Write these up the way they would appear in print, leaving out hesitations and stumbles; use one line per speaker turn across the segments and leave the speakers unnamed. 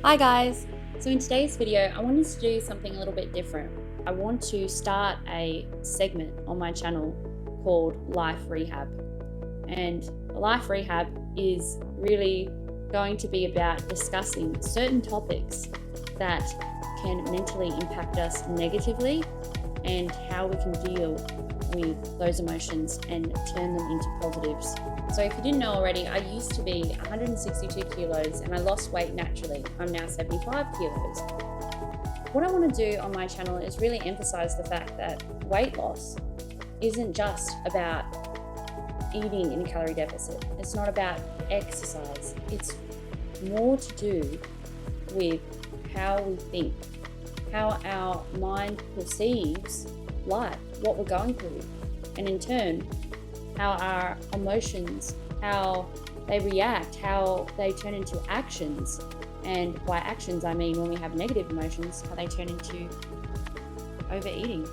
Hi guys! So in today's video, I wanted to do something a little bit different. I want to start a segment on my channel called Life Rehab. And Life Rehab is really going to be about discussing certain topics that can mentally impact us negatively and how we can deal with those emotions and turn them into positives. So if you didn't know already, I used to be 162 kilos and I lost weight naturally. I'm now 75 kilos. What I want to do on my channel is really emphasize the fact that weight loss isn't just about eating in a calorie deficit. It's not about exercise. It's more to do with how we think, how our mind perceives life, what we're going through, and in turn, how our emotions, how they react, how they turn into actions. And by actions, I mean when we have negative emotions, how they turn into overeating.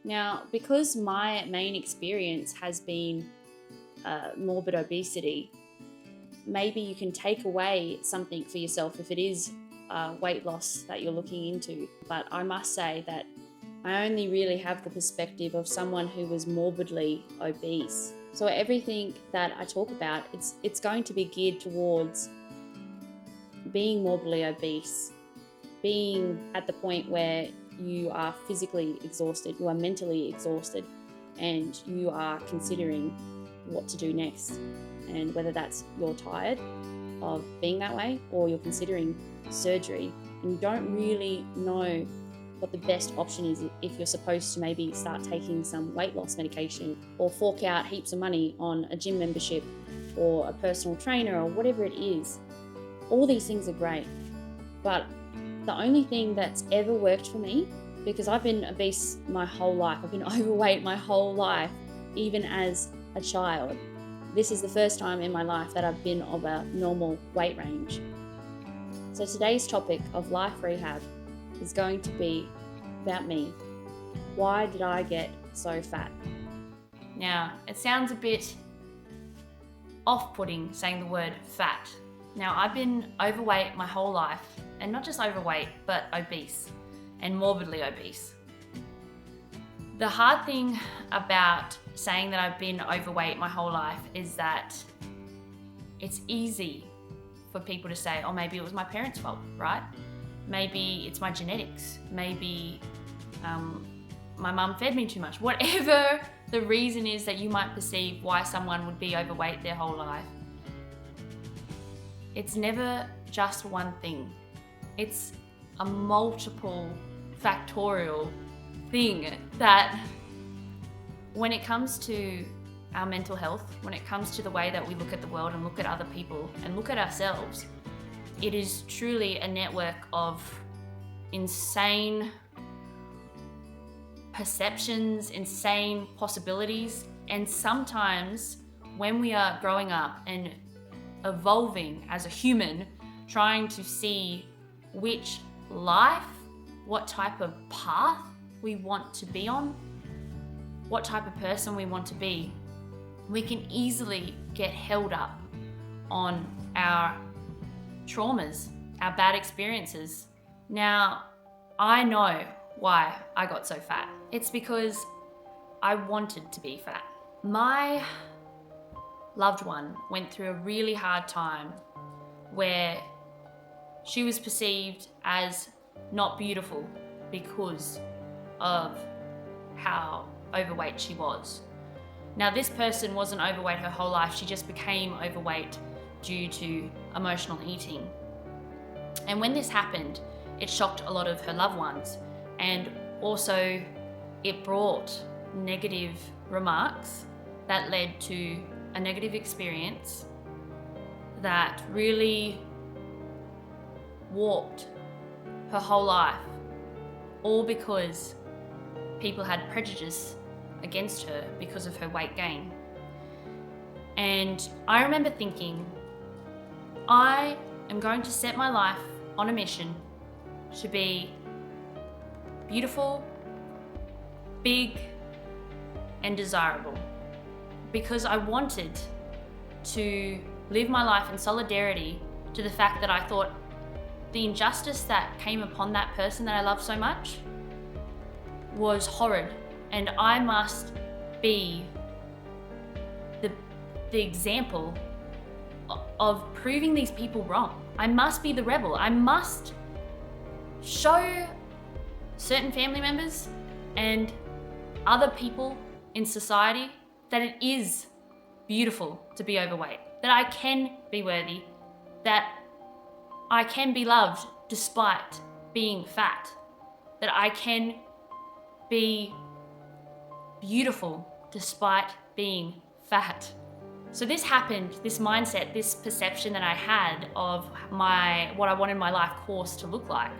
Now, because my main experience has been morbid obesity, maybe you can take away something for yourself if it is weight loss that you're looking into. But I must say that I only really have the perspective of someone who was morbidly obese. So everything that I talk about, it's going to be geared towards being morbidly obese, being at the point where you are physically exhausted, you are mentally exhausted, and you are considering what to do next. And whether that's you're tired of being that way or you're considering surgery and you don't really know what the best option is if you're supposed to maybe start taking some weight loss medication or fork out heaps of money on a gym membership or a personal trainer or whatever it is. All these things are great, but the only thing that's ever worked for me, because I've been obese my whole life, I've been overweight my whole life, even as a child. This is the first time in my life that I've been of a normal weight range. So today's topic of Life Rehab is going to be about me. Why did I get so fat? Now, it sounds a bit off-putting saying the word fat. Now, I've been overweight my whole life, and not just overweight, but obese and morbidly obese. The hard thing about saying that I've been overweight my whole life is that it's easy for people to say, oh, maybe it was my parents' fault, right? Maybe it's my genetics. Maybe my mum fed me too much. Whatever the reason is that you might perceive why someone would be overweight their whole life, it's never just one thing. It's a multiple factorial thing that when it comes to our mental health, when it comes to the way that we look at the world and look at other people and look at ourselves, it is truly a network of insane perceptions, insane possibilities. And sometimes when we are growing up and evolving as a human, trying to see which life, what type of path we want to be on, what type of person we want to be, we can easily get held up on our traumas, our bad experiences. Now, I know why I got so fat. It's because I wanted to be fat. My loved one went through a really hard time where she was perceived as not beautiful because of how overweight she was. Now, this person wasn't overweight her whole life. She just became overweight due to emotional eating. And when this happened, it shocked a lot of her loved ones. And also it brought negative remarks that led to a negative experience that really warped her whole life, all because people had prejudice against her because of her weight gain. And I remember thinking, I am going to set my life on a mission to be beautiful, big, and desirable, because I wanted to live my life in solidarity to the fact that I thought the injustice that came upon that person that I love so much was horrid, and I must be the example of proving these people wrong. I must be the rebel. I must show certain family members and other people in society that it is beautiful to be overweight, that I can be worthy, that I can be loved despite being fat, that I can be beautiful despite being fat. So this happened, this mindset, this perception that I had of what I wanted my life course to look like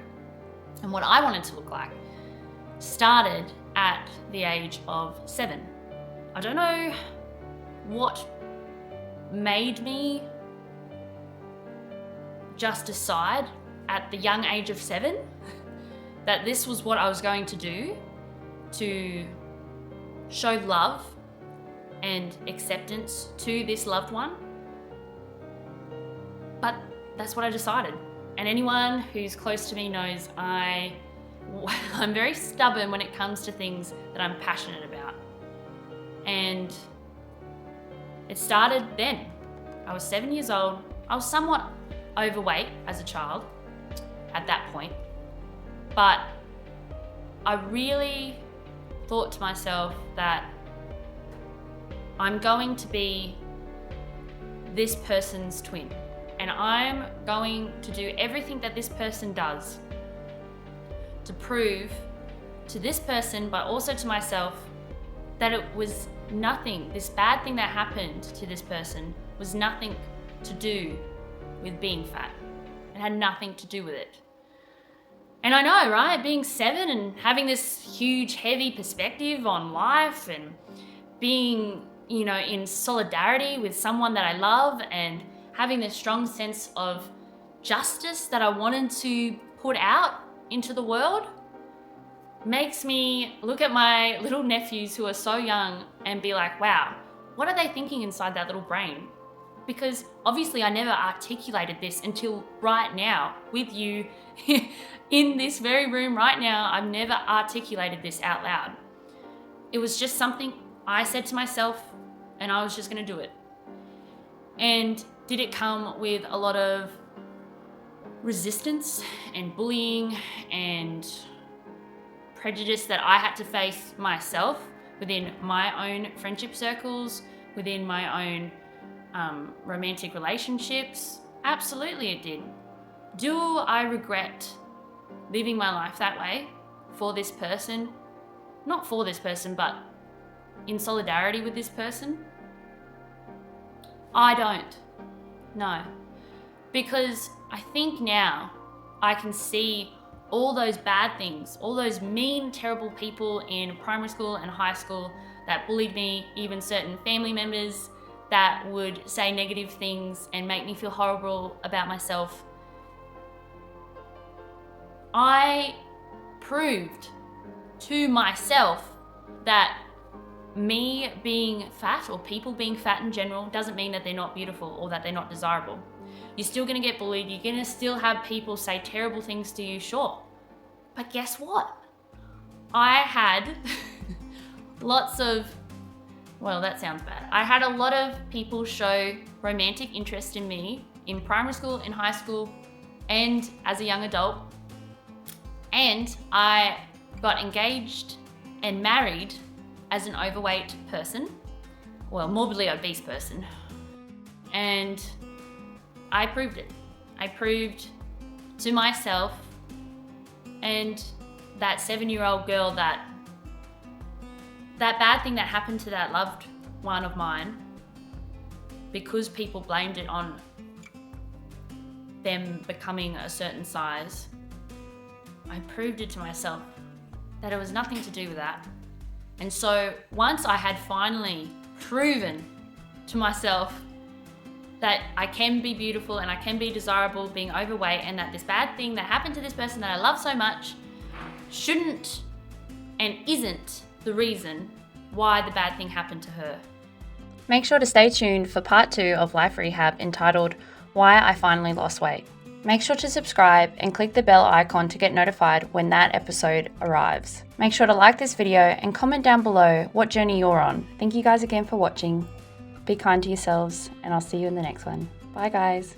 and what I wanted to look like started at the age of 7. I don't know what made me just decide at the young age of 7 that this was what I was going to do to show love and acceptance to this loved one. But that's what I decided. And anyone who's close to me knows I'm very stubborn when it comes to things that I'm passionate about. And it started then. I was 7 years old. I was somewhat overweight as a child at that point. But I really thought to myself that I'm going to be this person's twin, and I'm going to do everything that this person does to prove to this person, but also to myself, that it was nothing, this bad thing that happened to this person was nothing to do with being fat. It had nothing to do with it. And I know, right? Being 7 and having this huge, heavy perspective on life and being, in solidarity with someone that I love and having this strong sense of justice that I wanted to put out into the world makes me look at my little nephews who are so young and be like, wow, what are they thinking inside that little brain? Because obviously I never articulated this until right now with you in this very room right now. I've never articulated this out loud. It was just something I said to myself, and I was just going to do it. And did it come with a lot of resistance and bullying and prejudice that I had to face myself within my own friendship circles, within my own romantic relationships? Absolutely it did. Do I regret living my life that way for this person? Not for this person, but in solidarity with this person? I don't. No. Because I think now I can see all those bad things, all those mean, terrible people in primary school and high school that bullied me, even certain family members that would say negative things and make me feel horrible about myself. I proved to myself that me being fat, or people being fat in general, doesn't mean that they're not beautiful or that they're not desirable. You're still going to get bullied. You're going to still have people say terrible things to you, sure. But guess what? I had lots of, well, that sounds bad. I had a lot of people show romantic interest in me in primary school, in high school, and as a young adult. And I got engaged and married as an overweight person, well, morbidly obese person. And I proved it. I proved to myself and that 7-year-old girl that bad thing that happened to that loved one of mine, because people blamed it on them becoming a certain size, I proved it to myself that it was nothing to do with that. And so once I had finally proven to myself that I can be beautiful and I can be desirable being overweight, and that this bad thing that happened to this person that I love so much shouldn't and isn't the reason why the bad thing happened to her. Make sure to stay tuned for part 2 of Life Rehab entitled Why I Finally Lost Weight. Make sure to subscribe and click the bell icon to get notified when that episode arrives. Make sure to like this video and comment down below what journey you're on. Thank you guys again for watching. Be kind to yourselves, and I'll see you in the next one. Bye guys.